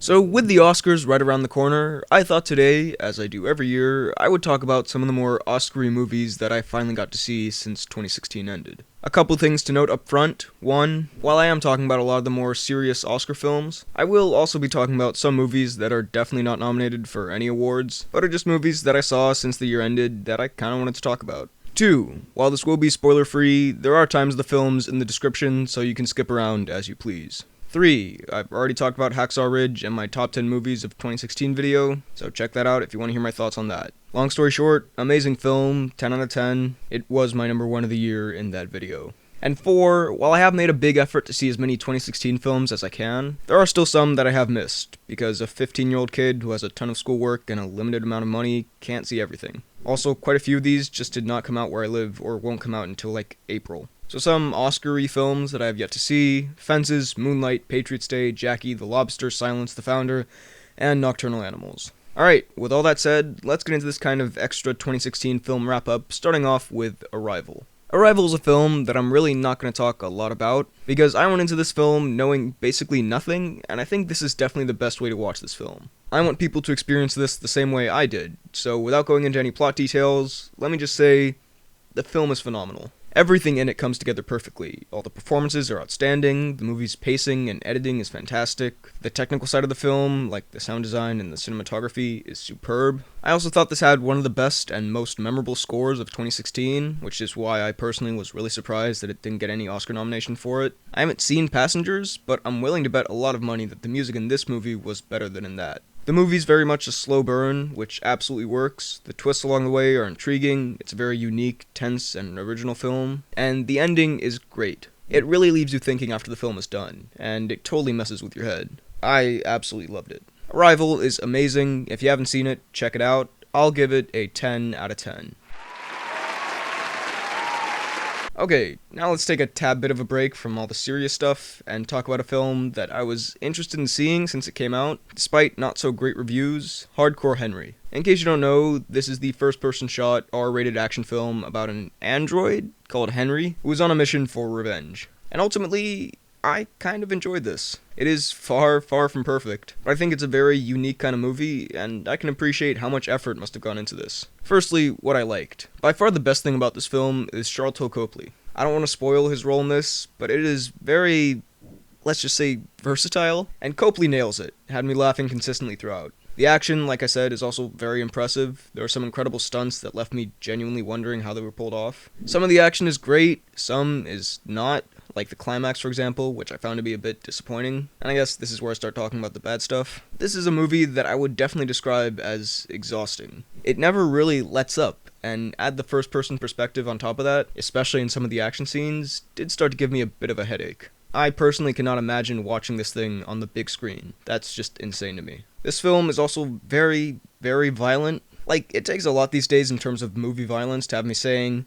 So, with the Oscars right around the corner, I thought today, as I do every year, I would talk about some of the more Oscar-y movies that I finally got to see since 2016 ended. A couple things to note up front. One, while I am talking about a lot of the more serious Oscar films, I will also be talking about some movies that are definitely not nominated for any awards, but are just movies that I saw since the year ended that I kinda wanted to talk about. 2. While this will be spoiler-free, there are times the films in the description, so you can skip around as you please. 3. I've already talked about Hacksaw Ridge and my top 10 movies of 2016 video, so check that out if you want to hear my thoughts on that. Long story short, amazing film, 10 out of 10. It was my number 1 of the year in that video. And 4, while I have made a big effort to see as many 2016 films as I can, there are still some that I have missed, because a 15-year-old kid who has a ton of schoolwork and a limited amount of money can't see everything. Also, quite a few of these just did not come out where I live or won't come out until like April. So some Oscar-y films that I have yet to see: Fences, Moonlight, Patriots Day, Jackie, The Lobster, Silence, The Founder, and Nocturnal Animals. Alright, with all that said, let's get into this kind of extra 2016 film wrap-up, starting off with Arrival. Arrival is a film that I'm really not going to talk a lot about, because I went into this film knowing basically nothing, and I think this is definitely the best way to watch this film. I want people to experience this the same way I did, so without going into any plot details, let me just say, the film is phenomenal. Everything in it comes together perfectly. All the performances are outstanding, the movie's pacing and editing is fantastic, the technical side of the film, like the sound design and the cinematography, is superb. I also thought this had one of the best and most memorable scores of 2016, which is why I personally was really surprised that it didn't get any Oscar nomination for it. I haven't seen Passengers, but I'm willing to bet a lot of money that the music in this movie was better than in that. The movie's very much a slow burn, which absolutely works. The twists along the way are intriguing, it's a very unique, tense, and original film, and the ending is great. It really leaves you thinking after the film is done, and it totally messes with your head. I absolutely loved it. Arrival is amazing. If you haven't seen it, check it out. I'll give it a 10 out of 10. Okay, now let's take a tad bit of a break from all the serious stuff and talk about a film that I was interested in seeing since it came out, despite not so great reviews: Hardcore Henry. In case you don't know, this is the first-person shot, R-rated action film about an android called Henry who is on a mission for revenge. And ultimately, I kind of enjoyed this. It is far, far from perfect, but I think it's a very unique kind of movie, and I can appreciate how much effort must have gone into this. Firstly, what I liked. By far the best thing about this film is Charlton Copley. I don't want to spoil his role in this, but it is very, let's just say, versatile, and Copley nails it. Had me laughing consistently throughout. The action, like I said, is also very impressive. There are some incredible stunts that left me genuinely wondering how they were pulled off. Some of the action is great, some is not, like the climax, for example, which I found to be a bit disappointing. And I guess this is where I start talking about the bad stuff. This is a movie that I would definitely describe as exhausting. It never really lets up, and add the first-person perspective on top of that, especially in some of the action scenes, did start to give me a bit of a headache. I personally cannot imagine watching this thing on the big screen. That's just insane to me. This film is also very, very violent. Like, it takes a lot these days in terms of movie violence to have me saying,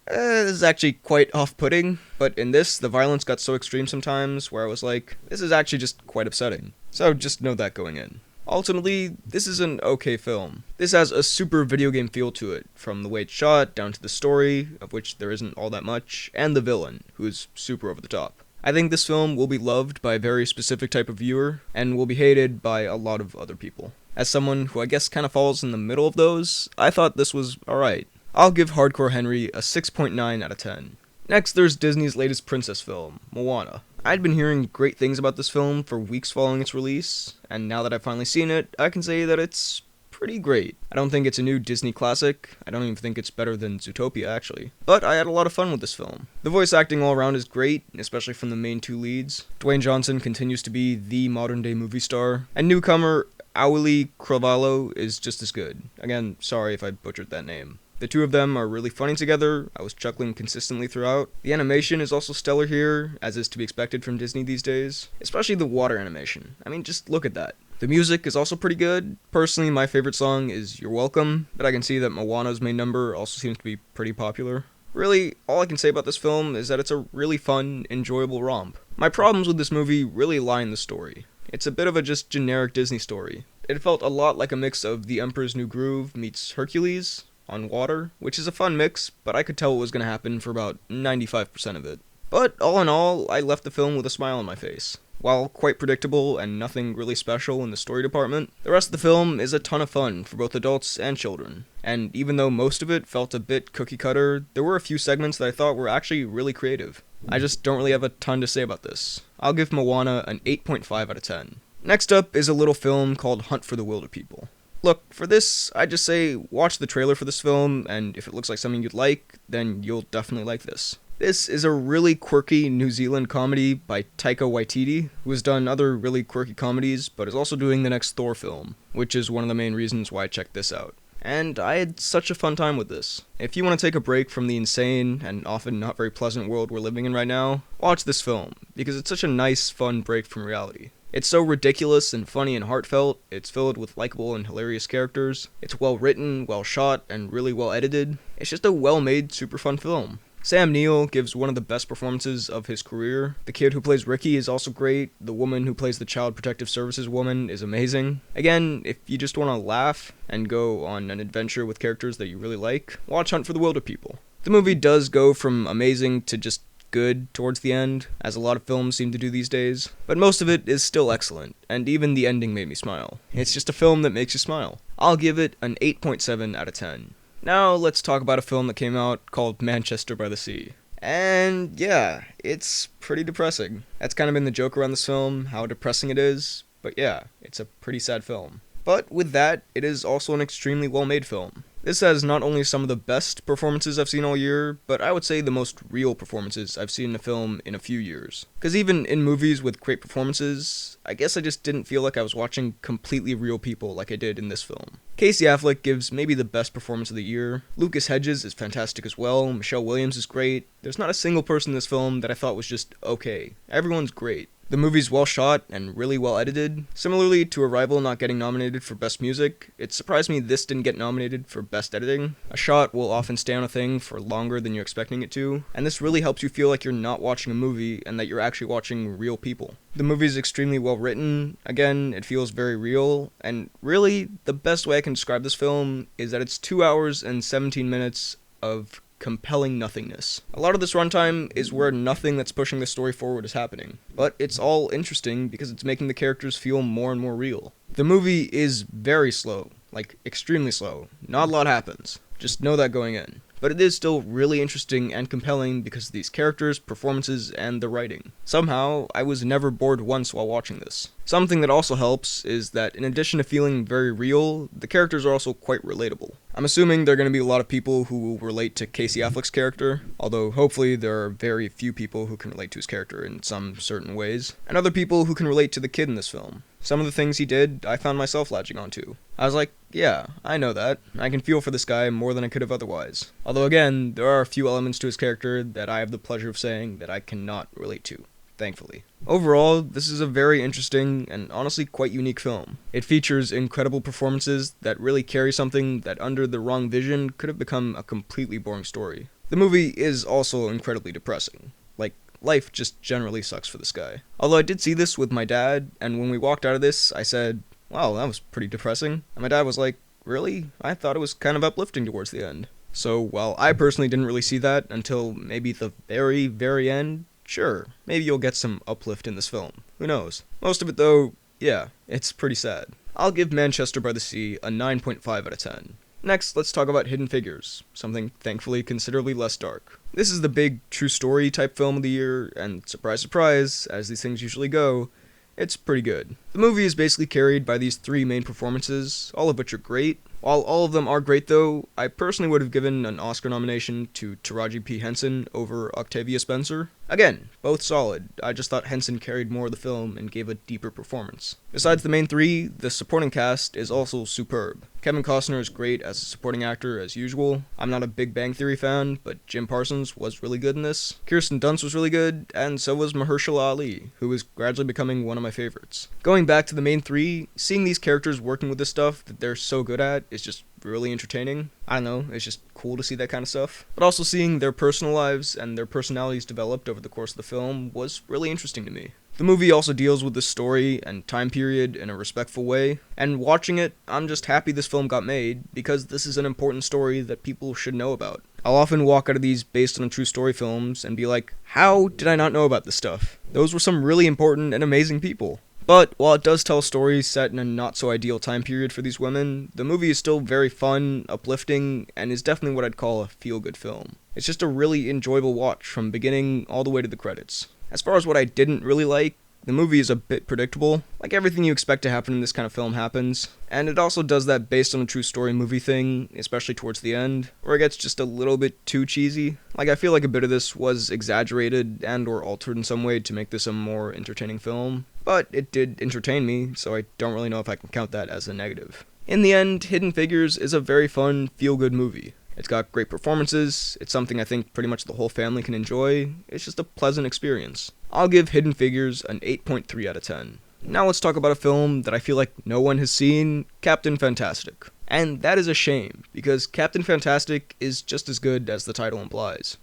this is actually quite off-putting, but in this, the violence got so extreme sometimes where I was like, this is actually just quite upsetting. So just know that going in. Ultimately, this is an okay film. This has a super video game feel to it, from the way it's shot, down to the story, of which there isn't all that much, and the villain, who is super over the top. I think this film will be loved by a very specific type of viewer, and will be hated by a lot of other people. As someone who I guess kind of falls in the middle of those, I thought this was alright. I'll give Hardcore Henry a 6.9 out of 10. Next, there's Disney's latest princess film, Moana. I'd been hearing great things about this film for weeks following its release, and now that I've finally seen it, I can say that it's pretty great. I don't think it's a new Disney classic. I don't even think it's better than Zootopia, actually. But I had a lot of fun with this film. The voice acting all around is great, especially from the main two leads. Dwayne Johnson continues to be the modern-day movie star, and newcomer Auli'i Cravalho is just as good. Again, sorry if I butchered that name. The two of them are really funny together. I was chuckling consistently throughout. The animation is also stellar here, as is to be expected from Disney these days. Especially the water animation. I mean, just look at that. The music is also pretty good. Personally, my favorite song is You're Welcome, but I can see that Moana's main number also seems to be pretty popular. Really, all I can say about this film is that it's a really fun, enjoyable romp. My problems with this movie really lie in the story. It's a bit of a just generic Disney story. It felt a lot like a mix of The Emperor's New Groove meets Hercules on water, which is a fun mix, but I could tell what was going to happen for about 95% of it. But all in all, I left the film with a smile on my face. while quite predictable and nothing really special in the story department, the rest of the film is a ton of fun for both adults and children. And even though most of it felt a bit cookie cutter, there were a few segments that I thought were actually really creative. I just don't really have a ton to say about this. I'll give Moana an 8.5 out of 10. Next up is a little film called Hunt for the Wilderpeople. Look, for this, I just say watch the trailer for this film, and if it looks like something you'd like, then you'll definitely like this. This is a really quirky New Zealand comedy by Taika Waititi, who has done other really quirky comedies, but is also doing the next Thor film, which is one of the main reasons why I checked this out. And I had such a fun time with this. If you want to take a break from the insane and often not very pleasant world we're living in right now, watch this film, because it's such a nice, fun break from reality. It's so ridiculous and funny and heartfelt, it's filled with likable and hilarious characters, it's well written, well shot, and really well edited. It's just a well-made, super fun film. Sam Neill gives one of the best performances of his career. The kid who plays Ricky is also great. The woman who plays the Child Protective Services woman is amazing. Again, if you just want to laugh and go on an adventure with characters that you really like, watch Hunt for the Wilderpeople. The movie does go from amazing to just good towards the end, as a lot of films seem to do these days, but most of it is still excellent, and even the ending made me smile. It's just a film that makes you smile. I'll give it an 8.7 out of 10. Now let's talk about a film that came out called Manchester by the Sea. And yeah, it's pretty depressing. That's kind of been the joke around this film, how depressing it is, but yeah, it's a pretty sad film. But with that, it is also an extremely well-made film. This has not only some of the best performances I've seen all year, but I would say the most real performances I've seen in a film in a few years. Because even in movies with great performances, I guess I just didn't feel like I was watching completely real people like I did in this film. Casey Affleck gives maybe the best performance of the year. Lucas Hedges is fantastic as well. Michelle Williams is great. There's not a single person in this film that I thought was just okay. Everyone's great. The movie's well shot and really well edited. Similarly to Arrival not getting nominated for Best Music, it surprised me this didn't get nominated for Best Editing. A shot will often stay on a thing for longer than you're expecting it to, and this really helps you feel like you're not watching a movie and that you're actually watching real people. The movie's extremely well written, again, it feels very real, and really, the best way I can describe this film is that it's 2 hours and 17 minutes of compelling nothingness. A lot of this runtime is where nothing that's pushing the story forward is happening, but it's all interesting because it's making the characters feel more and more real. The movie is very slow, like extremely slow. Not a lot happens. Just know that going in. But it is still really interesting and compelling because of these characters, performances, and the writing. Somehow, I was never bored once while watching this. Something that also helps is that in addition to feeling very real, the characters are also quite relatable. I'm assuming there are going to be a lot of people who will relate to Casey Affleck's character, although hopefully there are very few people who can relate to his character in some certain ways, and other people who can relate to the kid in this film. Some of the things he did, I found myself latching onto. I was like, yeah, I know that. I can feel for this guy more than I could have otherwise. Although again, there are a few elements to his character that I have the pleasure of saying that I cannot relate to, thankfully. Overall, this is a very interesting and honestly quite unique film. It features incredible performances that really carry something that under the wrong vision could have become a completely boring story. The movie is also incredibly depressing. Like, life just generally sucks for this guy. Although I did see this with my dad, and when we walked out of this, I said, wow, that was pretty depressing. And my dad was like, really? I thought it was kind of uplifting towards the end. So, while I personally didn't really see that until maybe the very, very end, sure, maybe you'll get some uplift in this film. Who knows? Most of it, though, yeah, it's pretty sad. I'll give Manchester by the Sea a 9.5 out of 10. Next, let's talk about Hidden Figures, something thankfully considerably less dark. This is the big true story type film of the year, and surprise surprise, as these things usually go, it's pretty good. The movie is basically carried by these three main performances, all of which are great. While all of them are great though, I personally would have given an Oscar nomination to Taraji P. Henson over Octavia Spencer. Again, both solid, I just thought Henson carried more of the film and gave a deeper performance. Besides the main three, the supporting cast is also superb. Kevin Costner is great as a supporting actor as usual. I'm not a Big Bang Theory fan, but Jim Parsons was really good in this. Kirsten Dunst was really good, and so was Mahershala Ali, who is gradually becoming one of my favorites. Going back to the main three, seeing these characters working with the stuff that they're so good at is just really entertaining. I don't know, it's just cool to see that kind of stuff. But also seeing their personal lives and their personalities developed over the course of the film was really interesting to me. The movie also deals with the story and time period in a respectful way, and watching it, I'm just happy this film got made, because this is an important story that people should know about. I'll often walk out of these based on a true story films and be like, how did I not know about this stuff? Those were some really important and amazing people. But while it does tell stories set in a not so ideal time period for these women, the movie is still very fun, uplifting, and is definitely what I'd call a feel-good film. It's just a really enjoyable watch from beginning all the way to the credits. As far as what I didn't really like, the movie is a bit predictable. Like everything you expect to happen in this kind of film happens, and it also does that based on a true story movie thing, especially towards the end, where it gets just a little bit too cheesy. Like I feel like a bit of this was exaggerated and or altered in some way to make this a more entertaining film, but it did entertain me, so I don't really know if I can count that as a negative. In the end, Hidden Figures is a very fun, feel-good movie. It's got great performances, it's something I think pretty much the whole family can enjoy, it's just a pleasant experience. I'll give Hidden Figures an 8.3 out of 10. Now let's talk about a film that I feel like no one has seen, Captain Fantastic. And that is a shame, because Captain Fantastic is just as good as the title implies.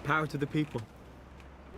Power to the people.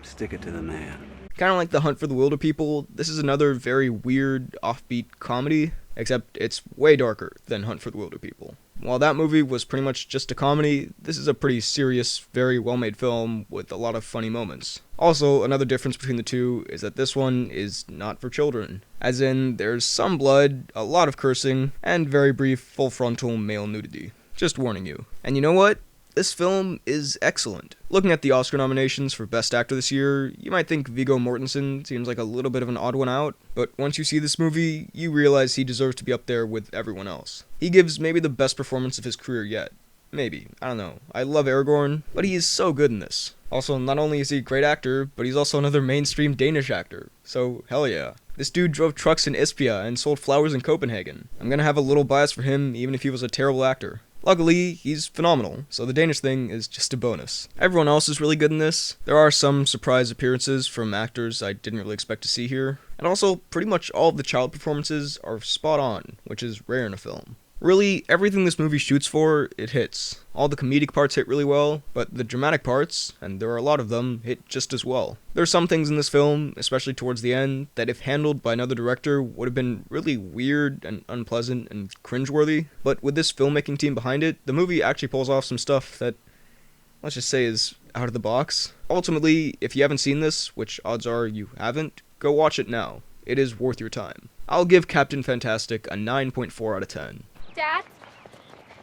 Stick it to the man. Kind of like The Hunt for the Wilderpeople, this is another very weird, offbeat comedy, except it's way darker than Hunt for the Wilderpeople. While that movie was pretty much just a comedy, this is a pretty serious, very well-made film with a lot of funny moments. Also, another difference between the two is that this one is not for children. As in, there's some blood, a lot of cursing, and very brief full-frontal male nudity. Just warning you. And you know what? This film is excellent. Looking at the Oscar nominations for Best Actor this year, you might think Viggo Mortensen seems like a little bit of an odd one out, but once you see this movie, you realize he deserves to be up there with everyone else. He gives maybe the best performance of his career yet. Maybe. I don't know. I love Aragorn, but he is so good in this. Also, not only is he a great actor, but he's also another mainstream Danish actor. So, hell yeah. This dude drove trucks in Ispia and sold flowers in Copenhagen. I'm gonna have a little bias for him, even if he was a terrible actor. Luckily, he's phenomenal, so the Danish thing is just a bonus. Everyone else is really good in this. There are some surprise appearances from actors I didn't really expect to see here. And also, pretty much all of the child performances are spot on, which is rare in a film. Really, everything this movie shoots for, it hits. All the comedic parts hit really well, but the dramatic parts, and there are a lot of them, hit just as well. There are some things in this film, especially towards the end, that if handled by another director would have been really weird and unpleasant and cringeworthy, but with this filmmaking team behind it, the movie actually pulls off some stuff that, let's just say, is out of the box. Ultimately, if you haven't seen this, which odds are you haven't, go watch it now. It is worth your time. I'll give Captain Fantastic a 9.4 out of 10. Dad?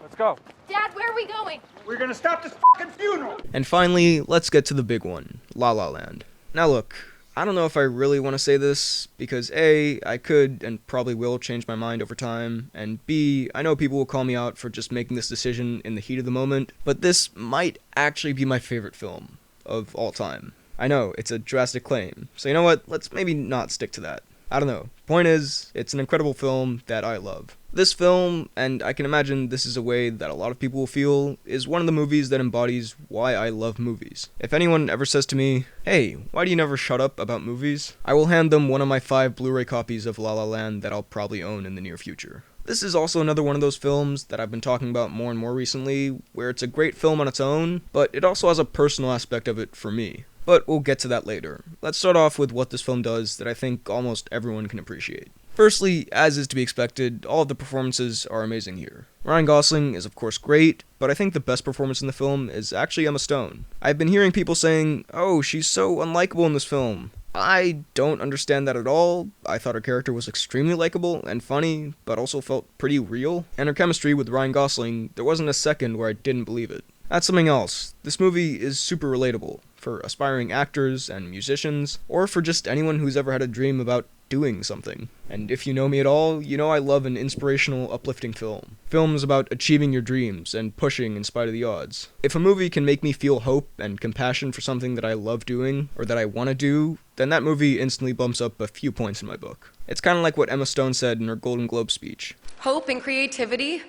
Let's go. Dad, where are we going? We're gonna stop this fucking funeral! And finally, let's get to the big one, La La Land. Now look, I don't know if I really want to say this, because A, I could and probably will change my mind over time, and B, I know people will call me out for just making this decision in the heat of the moment, but this might actually be my favorite film of all time. I know, it's a drastic claim, so you know what, let's maybe not stick to that. I don't know. Point is, it's an incredible film that I love. This film, and I can imagine this is a way that a lot of people will feel, is one of the movies that embodies why I love movies. If anyone ever says to me, hey, why do you never shut up about movies? I will hand them one of my 5 Blu-ray copies of La La Land that I'll probably own in the near future. This is also another one of those films that I've been talking about more and more recently, where it's a great film on its own, but it also has a personal aspect of it for me. But we'll get to that later. Let's start off with what this film does that I think almost everyone can appreciate. Firstly, as is to be expected, all of the performances are amazing here. Ryan Gosling is of course great, but I think the best performance in the film is actually Emma Stone. I've been hearing people saying, oh, she's so unlikable in this film. I don't understand that at all. I thought her character was extremely likable and funny, but also felt pretty real. And her chemistry with Ryan Gosling, there wasn't a second where I didn't believe it. That's something else. This movie is super relatable for aspiring actors and musicians, or for just anyone who's ever had a dream about doing something. And if you know me at all, you know I love an inspirational, uplifting film. Films about achieving your dreams and pushing in spite of the odds. If a movie can make me feel hope and compassion for something that I love doing, or that I want to do, then that movie instantly bumps up a few points in my book. It's kind of like what Emma Stone said in her Golden Globe speech. Hope and creativity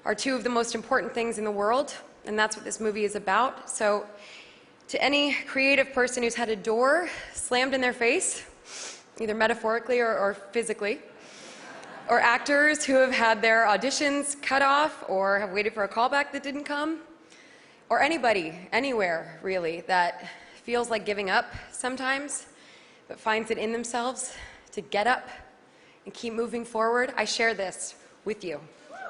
are 2 of the most important things in the world, and that's what this movie is about. So, to any creative person who's had a door slammed in their face, either metaphorically or physically, or actors who have had their auditions cut off or have waited for a callback that didn't come, or anybody, anywhere really, that feels like giving up sometimes, but finds it in themselves to get up and keep moving forward, I share this with you.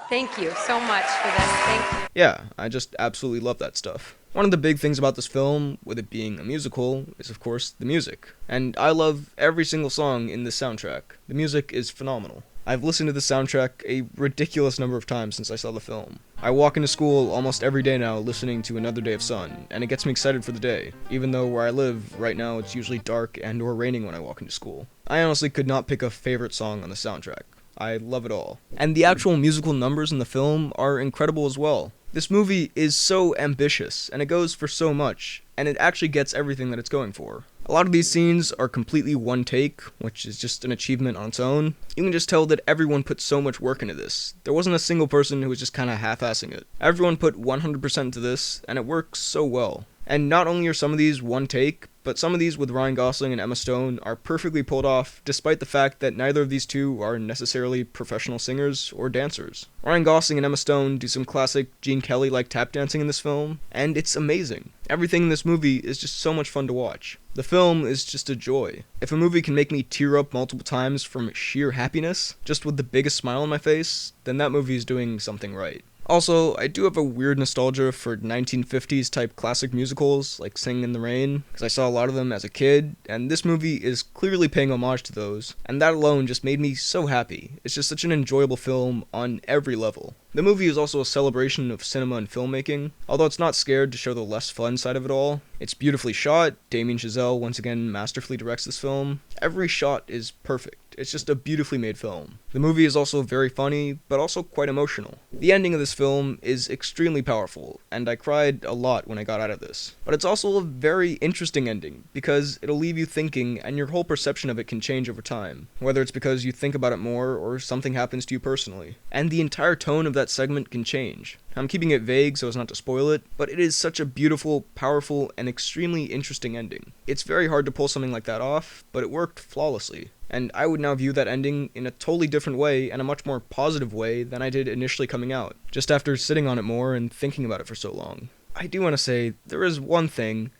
Thank you so much for this. Thank you. Yeah, I just absolutely love that stuff. One of the big things about this film, with it being a musical, is of course the music. And I love every single song in this soundtrack. The music is phenomenal. I've listened to the soundtrack a ridiculous number of times since I saw the film. I walk into school almost every day now listening to Another Day of Sun, and it gets me excited for the day, even though where I live right now it's usually dark and or raining when I walk into school. I honestly could not pick a favorite song on the soundtrack. I love it all. And the actual musical numbers in the film are incredible as well. This movie is so ambitious, and it goes for so much, and it actually gets everything that it's going for. A lot of these scenes are completely one take, which is just an achievement on its own. You can just tell that everyone put so much work into this. There wasn't a single person who was just kinda half-assing it. Everyone put 100% into this, and it works so well. And not only are some of these one take, but some of these with Ryan Gosling and Emma Stone are perfectly pulled off, despite the fact that neither of these two are necessarily professional singers or dancers. Ryan Gosling and Emma Stone do some classic Gene Kelly-like tap dancing in this film, and it's amazing. Everything in this movie is just so much fun to watch. The film is just a joy. If a movie can make me tear up multiple times from sheer happiness, just with the biggest smile on my face, then that movie is doing something right. Also, I do have a weird nostalgia for 1950s type classic musicals, like Singing in the Rain, because I saw a lot of them as a kid, and this movie is clearly paying homage to those, and that alone just made me so happy. It's just such an enjoyable film on every level. The movie is also a celebration of cinema and filmmaking, although it's not scared to show the less fun side of it all. It's beautifully shot. Damien Chazelle once again masterfully directs this film. Every shot is perfect. It's just a beautifully made film. The movie is also very funny, but also quite emotional. The ending of this film is extremely powerful, and I cried a lot when I got out of this. But it's also a very interesting ending, because it'll leave you thinking, and your whole perception of it can change over time, whether it's because you think about it more, or something happens to you personally. And the entire tone of that segment can change. I'm keeping it vague so as not to spoil it, but it is such a beautiful, powerful, and extremely interesting ending. It's very hard to pull something like that off, but it worked flawlessly. And I would now view that ending in a totally different way and a much more positive way than I did initially coming out, just after sitting on it more and thinking about it for so long. I do want to say, there is one thing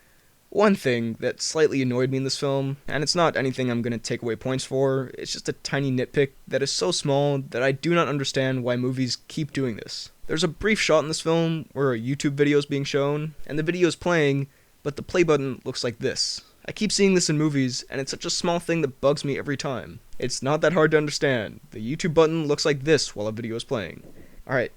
that slightly annoyed me in this film, and it's not anything I'm going to take away points for, it's just a tiny nitpick that is so small that I do not understand why movies keep doing this. There's a brief shot in this film where a YouTube video is being shown, and the video is playing, but the play button looks like this. I keep seeing this in movies, and it's such a small thing that bugs me every time. It's not that hard to understand. The YouTube button looks like this while a video is playing. Alright,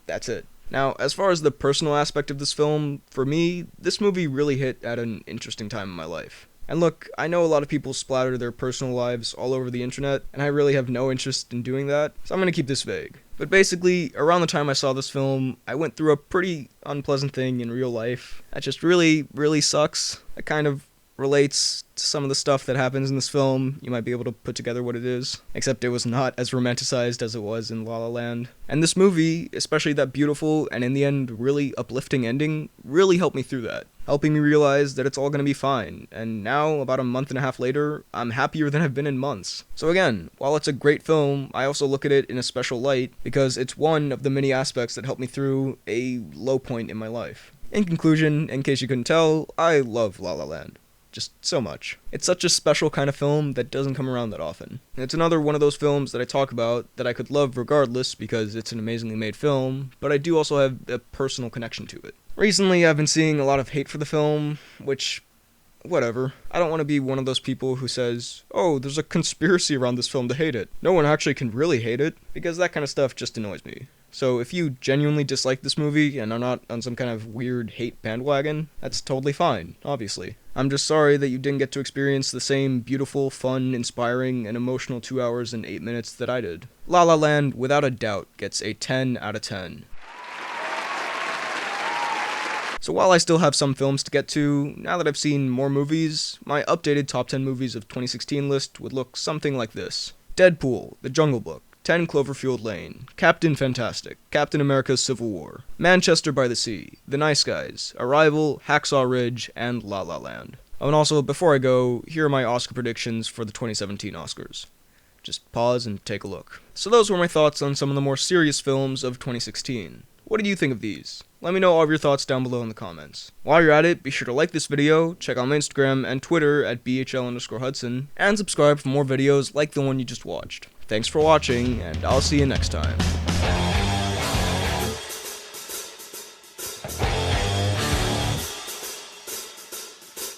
that's it. Now, as far as the personal aspect of this film, for me, this movie really hit at an interesting time in my life. And look, I know a lot of people splatter their personal lives all over the internet, and I really have no interest in doing that, so I'm gonna keep this vague. But basically, around the time I saw this film, I went through a pretty unpleasant thing in real life that just really, really sucks. It kind of relates to some of the stuff that happens in this film. You might be able to put together what it is, except it was not as romanticized as it was in La La Land. And this movie, especially that beautiful and in the end really uplifting ending, really helped me through that, helping me realize that it's all gonna be fine. And now, about a month and a half later, I'm happier than I've been in months. So again, while it's a great film, I also look at it in a special light because it's one of the many aspects that helped me through a low point in my life. In conclusion, in case you couldn't tell, I love La La Land. Just so much. It's such a special kind of film that doesn't come around that often. And it's another one of those films that I talk about that I could love regardless because it's an amazingly made film, but I do also have a personal connection to it. Recently, I've been seeing a lot of hate for the film, which, whatever. I don't want to be one of those people who says, oh, there's a conspiracy around this film to hate it. No one actually can really hate it, because that kind of stuff just annoys me. So if you genuinely dislike this movie and are not on some kind of weird hate bandwagon, that's totally fine, obviously. I'm just sorry that you didn't get to experience the same beautiful, fun, inspiring, and emotional 2 hours and 8 minutes that I did. La La Land, without a doubt, gets a 10 out of 10. So while I still have some films to get to, now that I've seen more movies, my updated top 10 movies of 2016 list would look something like this. Deadpool, The Jungle Book, 10 Cloverfield Lane, Captain Fantastic, Captain America's Civil War, Manchester by the Sea, The Nice Guys, Arrival, Hacksaw Ridge, and La La Land. Oh, and also, before I go, here are my Oscar predictions for the 2017 Oscars. Just pause and take a look. So those were my thoughts on some of the more serious films of 2016. What do you think of these? Let me know all of your thoughts down below in the comments. While you're at it, be sure to like this video, check out my Instagram and Twitter at BHL_Hudson, and subscribe for more videos like the one you just watched. Thanks for watching, and I'll see you next time.